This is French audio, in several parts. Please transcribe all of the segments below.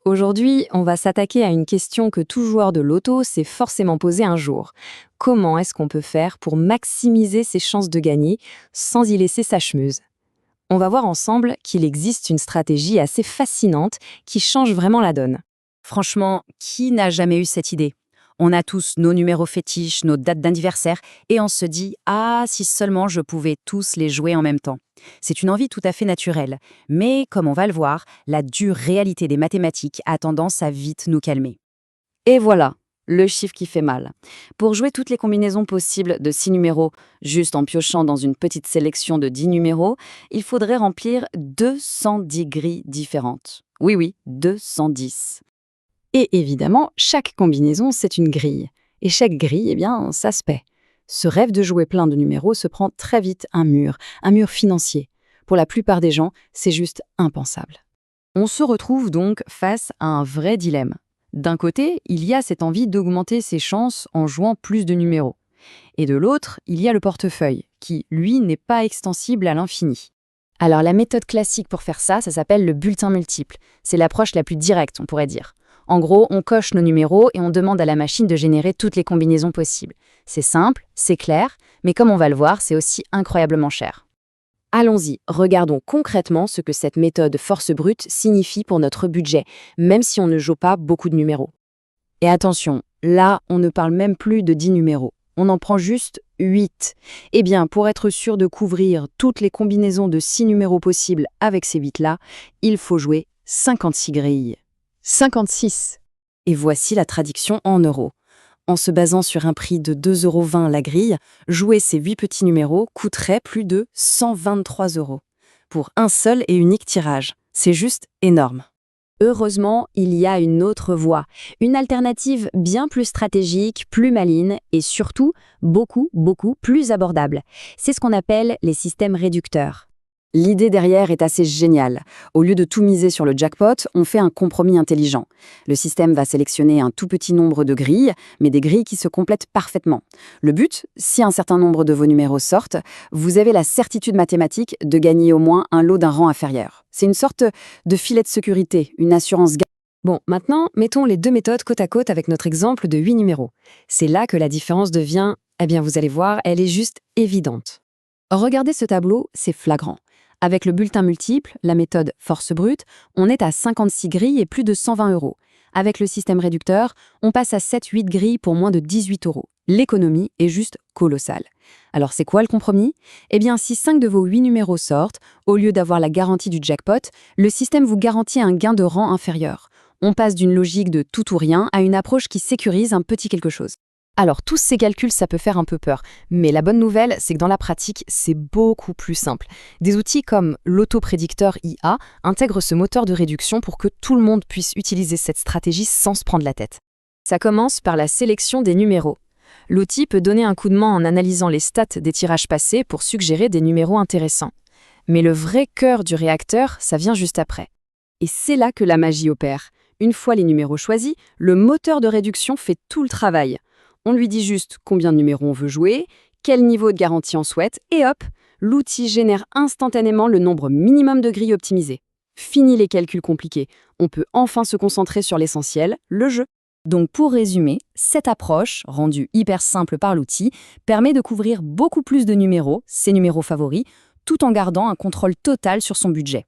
Aujourd'hui, on va s'attaquer à une question que tout joueur de loto s'est forcément posée un jour. Comment est-ce qu'on peut faire pour maximiser ses chances de gagner sans y laisser sa chmeuse? On va voir ensemble qu'il existe une stratégie assez fascinante qui change vraiment la donne. Franchement, qui n'a jamais eu cette idée? On a tous nos numéros fétiches, nos dates d'anniversaire, et on se dit «Ah, si seulement je pouvais tous les jouer en même temps». C'est une envie tout à fait naturelle, mais comme on va le voir, la dure réalité des mathématiques a tendance à vite nous calmer. Et voilà, le chiffre qui fait mal. Pour jouer toutes les combinaisons possibles de 6 numéros, juste en piochant dans une petite sélection de 10 numéros, il faudrait remplir 210 grilles différentes. Oui, oui, 210. Et évidemment, chaque combinaison, c'est une grille. Et chaque grille, eh bien, ça se paie. Ce rêve de jouer plein de numéros se prend très vite un mur financier. Pour la plupart des gens, c'est juste impensable. On se retrouve donc face à un vrai dilemme. D'un côté, il y a cette envie d'augmenter ses chances en jouant plus de numéros. Et de l'autre, il y a le portefeuille, qui, lui, n'est pas extensible à l'infini. Alors la méthode classique pour faire ça s'appelle le bulletin multiple. C'est l'approche la plus directe, on pourrait dire. En gros, on coche nos numéros et on demande à la machine de générer toutes les combinaisons possibles. C'est simple, c'est clair, mais comme on va le voir, c'est aussi incroyablement cher. Allons-y, regardons concrètement ce que cette méthode force brute signifie pour notre budget, même si on ne joue pas beaucoup de numéros. Et attention, là, on ne parle même plus de 10 numéros. On en prend juste 8. Eh bien, pour être sûr de couvrir toutes les combinaisons de 6 numéros possibles avec ces 8-là, il faut jouer 56 grilles. 56. Et voici la traduction en euros. En se basant sur un prix de 2,20 € la grille, jouer ces 8 petits numéros coûterait plus de 123 € pour un seul et unique tirage. C'est juste énorme. Heureusement, il y a une autre voie, une alternative bien plus stratégique, plus maligne et surtout beaucoup plus abordable. C'est ce qu'on appelle les systèmes réducteurs. L'idée derrière est assez géniale. Au lieu de tout miser sur le jackpot, on fait un compromis intelligent. Le système va sélectionner un tout petit nombre de grilles, mais des grilles qui se complètent parfaitement. Le but, si un certain nombre de vos numéros sortent, vous avez la certitude mathématique de gagner au moins un lot d'un rang inférieur. C'est une sorte de filet de sécurité, une assurance gagnante. Bon, maintenant, mettons les deux méthodes côte à côte avec notre exemple de 8 numéros. C'est là que la différence devient, eh bien vous allez voir, elle est juste évidente. Regardez ce tableau, c'est flagrant. Avec le bulletin multiple, la méthode force brute, on est à 56 grilles et plus de 120 €. Avec le système réducteur, on passe à 7-8 grilles pour moins de 18 €. L'économie est juste colossale. Alors c'est quoi le compromis? Eh bien, si 5 de vos 8 numéros sortent, au lieu d'avoir la garantie du jackpot, le système vous garantit un gain de rang inférieur. On passe d'une logique de tout ou rien à une approche qui sécurise un petit quelque chose. Alors, tous ces calculs, ça peut faire un peu peur. Mais la bonne nouvelle, c'est que dans la pratique, c'est beaucoup plus simple. Des outils comme l'autoprédicteur IA intègrent ce moteur de réduction pour que tout le monde puisse utiliser cette stratégie sans se prendre la tête. Ça commence par la sélection des numéros. L'outil peut donner un coup de main en analysant les stats des tirages passés pour suggérer des numéros intéressants. Mais le vrai cœur du réacteur, ça vient juste après. Et c'est là que la magie opère. Une fois les numéros choisis, le moteur de réduction fait tout le travail. On lui dit juste combien de numéros on veut jouer, quel niveau de garantie on souhaite, et hop, l'outil génère instantanément le nombre minimum de grilles optimisées. Fini les calculs compliqués, on peut enfin se concentrer sur l'essentiel, le jeu. Donc pour résumer, cette approche, rendue hyper simple par l'outil, permet de couvrir beaucoup plus de numéros, ses numéros favoris, tout en gardant un contrôle total sur son budget.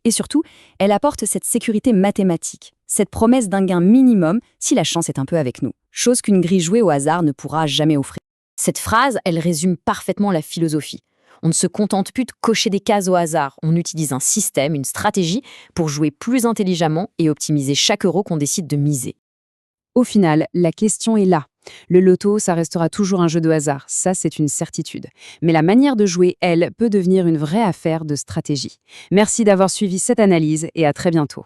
Et surtout, elle apporte cette sécurité mathématique, cette promesse d'un gain minimum si la chance est un peu avec nous, chose qu'une grille jouée au hasard ne pourra jamais offrir. Cette phrase, elle résume parfaitement la philosophie. On ne se contente plus de cocher des cases au hasard, on utilise un système, une stratégie pour jouer plus intelligemment et optimiser chaque euro qu'on décide de miser. Au final, la question est là. Le loto, ça restera toujours un jeu de hasard, ça c'est une certitude. Mais la manière de jouer, elle, peut devenir une vraie affaire de stratégie. Merci d'avoir suivi cette analyse et à très bientôt.